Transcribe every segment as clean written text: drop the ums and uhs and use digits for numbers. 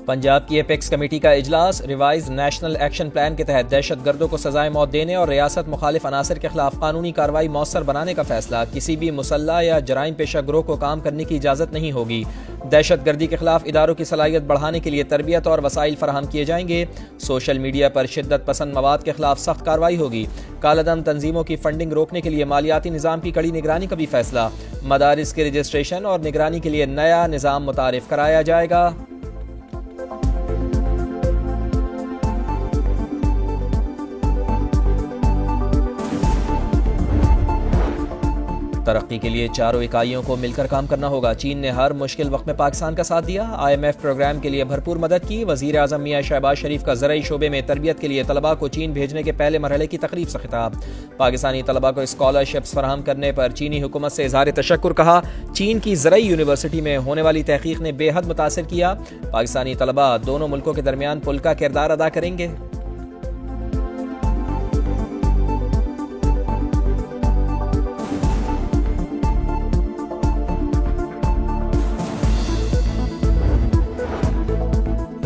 पंजाब की apex committee का इजलास। रिवाइज नेशनल एक्शन प्लान के तहत दहशतगर्दों को सजाए मौत देने और रियासत मुखालिफ अनासर के खिलाफ कानूनी कार्रवाई मौसर बनाने का फैसला। किसी भी मुसल्ला या जराइम पेशा गिरोह को काम करने की इजाज़त नहीं होगी। दहशतगर्दी के खिलाफ इदारों की सलाहियत बढ़ाने के लिए तरबियत और वसाइल फराहम किए जाएंगे। सोशल मीडिया पर शिद्दत पसंद मवाद के खिलाफ सख्त कार्रवाई होगी। कालाधन तंजीमों की फंडिंग रोकने के लिए मालियाती निज़ाम की कड़ी निगरानी का भी फैसला। मदारिस के रजिस्ट्रेशन और निगरानी के लिए नया निज़ाम मुतारिफ कराया जाएगा। तरक्की के लिए चारों इकाइयों को मिलकर काम करना होगा। चीन ने हर मुश्किल वक्त में पाकिस्तान का साथ दिया। IMF प्रोग्राम के लिए भरपूर मदद की। वज़ीर आज़म मियां शहबाज शरीफ का ज़रई शोबे में तरबियत के लिए तलबा को चीन भेजने के पहले मरहले की तकरीब से खिताब। पाकिस्तानी तलबा को स्कॉलरशिप्स फराहम करने पर चीनी हुकूमत से इज़हार तशक्कुर। कहा, चीन की ज़रई यूनिवर्सिटी में होने वाली तहकीक ने बेहद मुतासिर किया। पाकिस्तानी तलबा दोनों मुल्कों के दरमियान पुल का किरदार अदा करेंगे।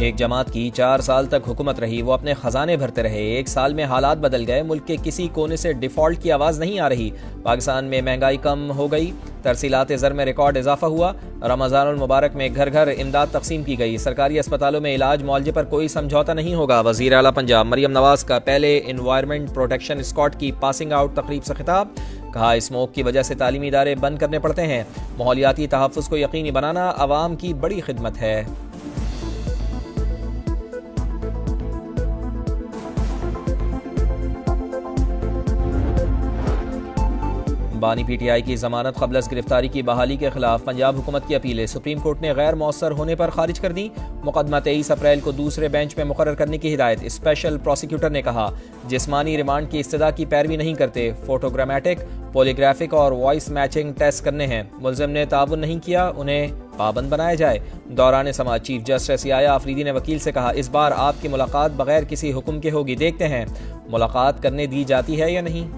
एक जमात की 4 साल तक हुकूमत रही, वो अपने खजाने भरते रहे। 1 साल में हालात बदल गए। मुल्क के किसी कोने से डिफॉल्ट की आवाज़ नहीं आ रही। पाकिस्तान में महंगाई कम हो गई। तरसीलात ज़र में रिकॉर्ड इजाफा हुआ। रमज़ानुल मुबारक में घर घर इमदाद तकसीम की गई। सरकारी अस्पतालों में इलाज मुआवजे पर कोई समझौता नहीं होगा। वज़ीर आला पंजाब मरियम नवाज का पहले इन्वायरमेंट प्रोटेक्शन स्क्वाड की पासिंग आउट तकरीब से खिताब। कहा, स्मोक की वजह से तालीमी इदारे बंद करने पड़ते हैं। माहौलियाती तहफ़्फ़ुज़ को यकीनी बनाना अवाम की बड़ी खिदमत है। बानी PTI की जमानत क़ब्ल गिरफ्तारी की बहाली के खिलाफ पंजाब हुकूमत की अपीलें सुप्रीम कोर्ट ने गैर मौसर होने पर खारिज कर दी। मुकदमा 23 अप्रैल को दूसरे बेंच में मुकर्रर करने की हिदायत। स्पेशल प्रोसिक्यूटर ने कहा, जिस्मानी रिमांड की इस्तदा की पैरवी नहीं करते। फोटोग्रामेटिक, पॉलीग्राफिक और वॉइस मैचिंग टेस्ट करने हैं। मुल्जिम ने ताबुन नहीं किया, उन्हें पाबंद बनाया जाए। दौरान समाज चीफ जस्टिस याया आफरीदी ने वकील से कहा, इस बार आपकी मुलाकात बगैर किसी हुक्म के होगी। देखते हैं मुलाकात करने दी जाती है या नहीं।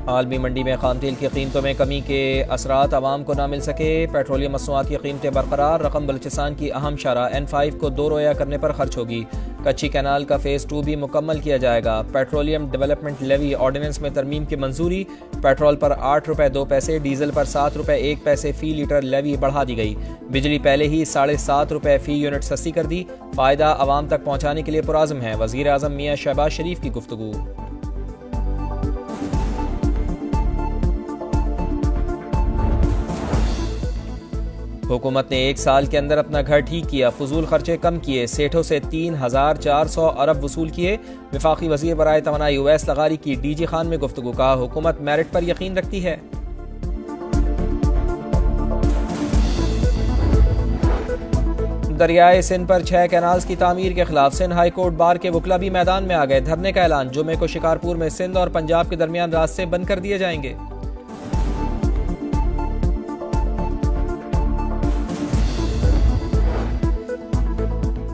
आलमी मंडी में खाम तेल की कीमतों में कमी के असरात आवाम को ना मिल सके। पेट्रोलियम मसनूआत की कीमतें बरकरार। रकम बलूचिस्तान की अहम शाहराह N5 को 2 रोया करने पर खर्च होगी। कच्ची कैनाल का फेज़ 2 भी मुकम्मल किया जाएगा। पेट्रोलियम डेवलपमेंट लेवी ऑर्डिनेंस में तरमीम की मंजूरी। पेट्रोल पर 8 रुपये 2 पैसे, डीजल पर 7 रुपये 1 पैसे फी लीटर लेवी बढ़ा दी गई। बिजली पहले ही 7.5 रुपये फी यूनिट सस्ती कर दी। फ़ायदा आवाम तक पहुँचाने के लिए पुराज़म है। वज़ीर आज़म मियां शहबाज शरीफ की गुफ्तगू। हुकूमत ने 1 साल के अंदर अपना घर ठीक किया। फजूल खर्चे कम किए। सेठों से 3,400 अरब वसूल किए। वफाकी वजीर बराए तवानाई उवैस लगारी की DG खान में गुफ्तगू। कहा, हुकूमत मेरिट पर यकीन रखती है। दरियाए सिंध पर 6 कैनाल्स की तामीर के खिलाफ सिंध हाई कोर्ट बार के वकला भी मैदान में आ गए। धरने का ऐलान। जुमे को शिकारपुर में सिंध और पंजाब के दरमियान रास्ते बंद कर दिए जाएंगे।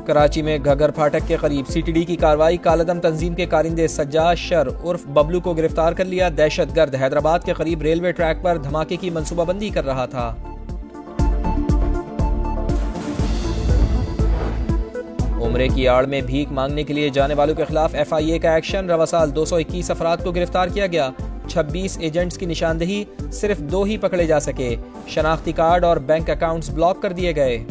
कराची में घगर फाटक के करीब CTD की कार्रवाई। कालाधन तंजीम के कारिंदे सज्जाद शर उर्फ बबलू को गिरफ्तार कर लिया। दहशतगर्द हैदराबाद के करीब रेलवे ट्रैक पर धमाके की मंसूबाबंदी कर रहा था। उम्रे की आड़ में भीख मांगने के लिए जाने वालों के खिलाफ FIA का एक्शन। रवा साल 221 अफराद को गिरफ्तार किया गया। 26 एजेंट्स की निशानदेही, सिर्फ 2 ही पकड़े जा सके। शनाख्ती कार्ड और बैंक अकाउंट्स ब्लॉक कर दिए गए।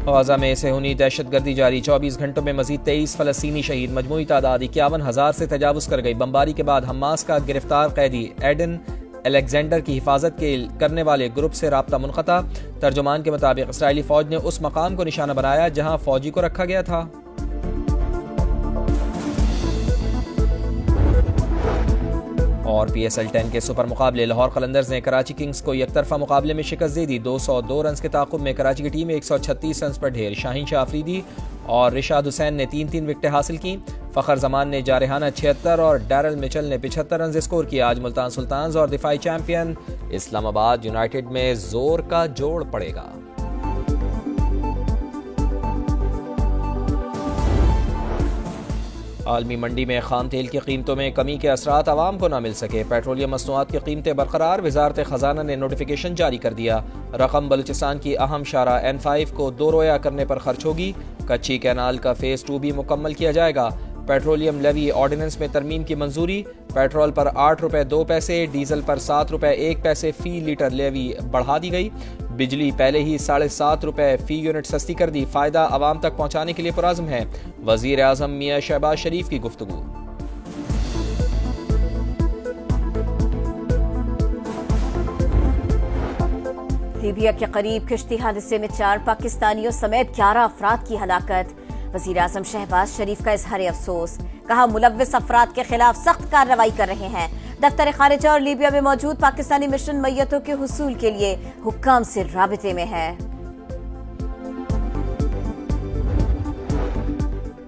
गाज़ा में सेहूनी दहशतगर्दी जारी। 24 घंटों में मजीद 23 फ़लस्तीनी शहीद। मजमूई तादाद 51,000 से तजावुज़ कर गई। बमबारी के बाद हमास का गिरफ्तार कैदी एडन अलेक्जेंडर की हिफाजत करने वाले ग्रुप से राब्ता मुनक़ता। तर्जुमान के मुताबिक इसराइली फ़ौज ने उस मकाम को निशाना बनाया जहाँ फ़ौजी को रखा गया था। और PSL 10 के सुपर मुकाबले। लाहौर कलंदर्स ने कराची किंग्स को एकतरफा मुकाबले में शिकस्त दे दी। 202 रन के ताक़ुब में कराची की टीम 136 रन पर ढेर। शाहीन शाह अफरीदी और रिशाद हुसैन ने 3-3 विकेटें हासिल की। फ़खर जमान ने जारहाना 76 और डैरल मिचल ने 75 रन स्कोर किया। आज मुल्तान सुल्तान्स और दिफाई चैंपियन इस्लामाबाद यूनाइटेड में जोर का जोड़ पड़ेगा। आलमी मंडी में खाम तेल की कीमतों में कमी के असरात आवाम को न मिल सके। पेट्रोलियम मसनूआत की कीमतें बरकरार। वजारत खजाना ने नोटिफिकेशन जारी कर दिया। रकम बलूचिस्तान की अहम शाहरा N5 को 2 रोया करने पर खर्च होगी। कच्ची कैनाल का फेज 2 भी मुकम्मल किया जाएगा। पेट्रोलियम लेवी ऑर्डिनेंस में तरमीम की मंजूरी। पेट्रोल पर 8 रुपये 2 पैसे, डीजल पर 7 रुपये 1 पैसे फी लीटर लेवी बढ़ा दी गई। बिजली पहले ही 7.5 रुपये फी यूनिट सस्ती कर दी। फायदा आवाम तक पहुंचाने के लिए पुराज़्म है। वजीर आज़म मियां शहबाज शरीफ की गुफ्तगू। लीबिया के करीब किश्ती हादसे में 4 पाकिस्तानियों समेत 11 अफराद की हलाकत। वजीर आज़म शहबाज शरीफ का इजहार अफसोस। कहा मुलव्विस अफराद के खिलाफ सख्त कार्रवाई कर रहे हैं। दफ्तर खारिजा और लीबिया में मौजूद पाकिस्तानी मिशन मैयतों के हुसूल के लिए हुक्काम से राबिते में है।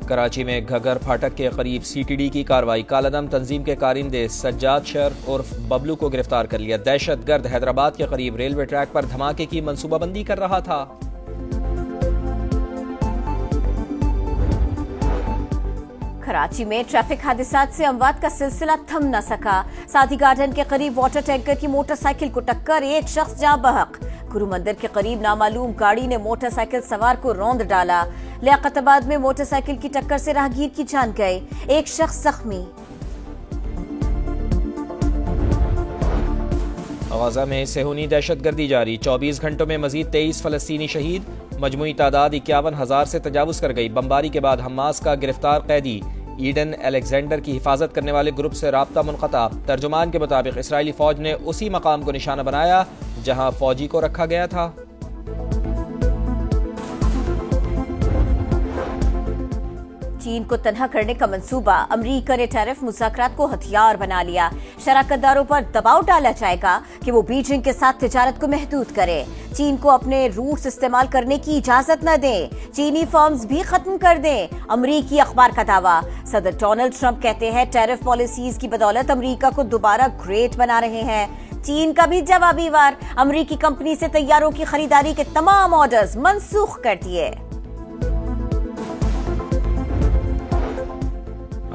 कराची में घगर फाटक के करीब CTD की कार्रवाई। कालादम तंजीम के कारिंदे सज्जाद शर्फ उर्फ बबलू को गिरफ्तार कर लिया। दहशतगर्द हैदराबाद के करीब रेलवे ट्रैक पर धमाके की मंसूबाबंदी कर रहा था। कराची में ट्रैफिक हादसात से अमवात का सिलसिला थम न सका। सादी गार्डन के करीब वाटर टैंकर की मोटरसाइकिल को टक्कर, एक शख्स जाँ बहक। गुरु मंदिर के करीब नामालूम गाड़ी ने मोटरसाइकिल सवार को रौंद डाला। लियाकताबाद में मोटरसाइकिल की टक्कर से राहगीर की जान गई, एक शख्स जख्मी। गजा में सेहूनी दहशतगर्दी जारी। 24 घंटों में मजीद 23 फलस्तीनी शहीद। मजमूई तादाद 51,000 से तजावुज कर गई। बमबारी के बाद हमास का गिरफ्तार कैदी ईडन अलेक्जेंडर की हिफाजत करने वाले ग्रुप से राब्ता मुनक़ता। तर्जुमान के मुताबिक इसराइली फौज ने उसी मकाम को निशाना बनाया जहां फौजी को रखा गया था। चीन को तनहा करने का मंसूबा। अमेरिका ने टैरिफ मुज़ाकरात को हथियार बना लिया। शराकतदारों पर दबाव डाला जाएगा कि वो बीजिंग के साथ तिजारत को महदूद करे। चीन को अपने रूट्स इस्तेमाल करने की इजाजत न दें। चीनी फर्म्स भी खत्म कर दें। अमेरिकी अखबार का दावा। सदर डोनाल्ड ट्रंप कहते हैं टैरिफ पॉलिसीज की बदौलत अमेरिका को दोबारा ग्रेट बना रहे हैं। चीन का भी जवाबी वार। अमेरिकी कंपनी से तैयारों की खरीदारी के तमाम ऑर्डर्स मंसूख कर दिए।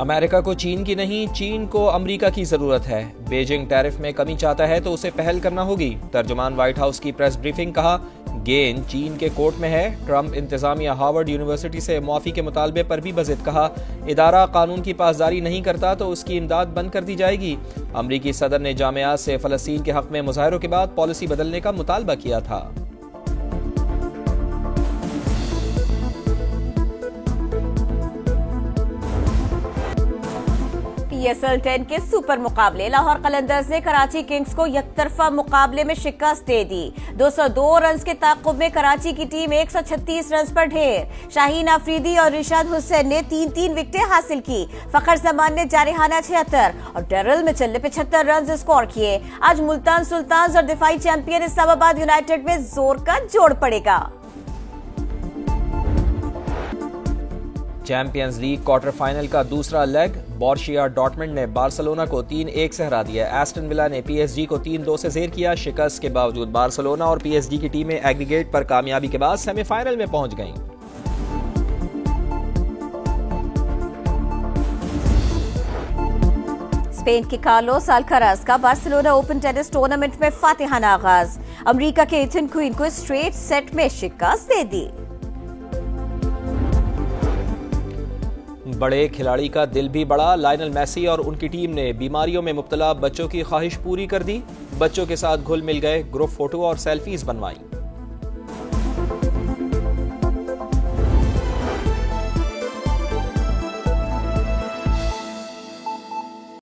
अमेरिका को चीन की नहीं, चीन को अमेरिका की जरूरत है। बीजिंग टैरिफ में कमी चाहता है तो उसे पहल करना होगी। तर्जुमान व्हाइट हाउस की प्रेस ब्रीफिंग। कहा गेंद चीन के कोर्ट में है। ट्रंप इंतजामिया हार्वर्ड यूनिवर्सिटी से मुआफी के मुतालबे पर भी बज़िद। कहा इदारा कानून की पासदारी नहीं करता तो उसकी इमदाद बंद कर दी जाएगी। अमरीकी सदर ने जामियात से फलस्तीन के हक में मुजाहरों के बाद पॉलिसी बदलने का मुतालबा किया था। PSL 10 के सुपर मुकाबले। लाहौर कलंदर्स ने कराची किंग्स को यकतरफा मुकाबले में शिकस्त दे दी। 202 रन के ताक़ुब में कराची की टीम 136 रन पर ढेर। शाहीन आफरीदी और रिशाद हुसैन ने 3-3 विकेटें हासिल की। फखर जमान ने जारिहाना 76 और डेरल मिचेल ने 75 रन स्कोर किए। आज मुल्तान सुल्तान्स और दिफाई चैंपियन इस्लामाबाद यूनाइटेड में जोर का जोड़ पड़ेगा। चैंपियंस लीग क्वार्टर फाइनल का दूसरा लेग। बोरुसिया डॉर्टमुंड ने बार्सिलोना को 3-1 से हरा दिया। एस्टन विला ने PSG को 3-2 से ज़ेर किया। शिकस्त के बावजूद बार्सिलोना और PSG की टीमें एग्रीगेट पर कामयाबी के बाद सेमीफाइनल में पहुंच गईं। स्पेन के कार्लोस अल्काराज का बार्सिलोना ओपन टेनिस टूर्नामेंट में फातिहाना आगाज। अमेरिका के इथन क्वीन को स्ट्रेट सेट में शिकस्त दे दी। बड़े खिलाड़ी का दिल भी बड़ा। लायनल मेसी और उनकी टीम ने बीमारियों में मुब्तला बच्चों की ख्वाहिश पूरी कर दी। बच्चों के साथ घुल मिल गए, ग्रुप फोटो और सेल्फीज बनवाई।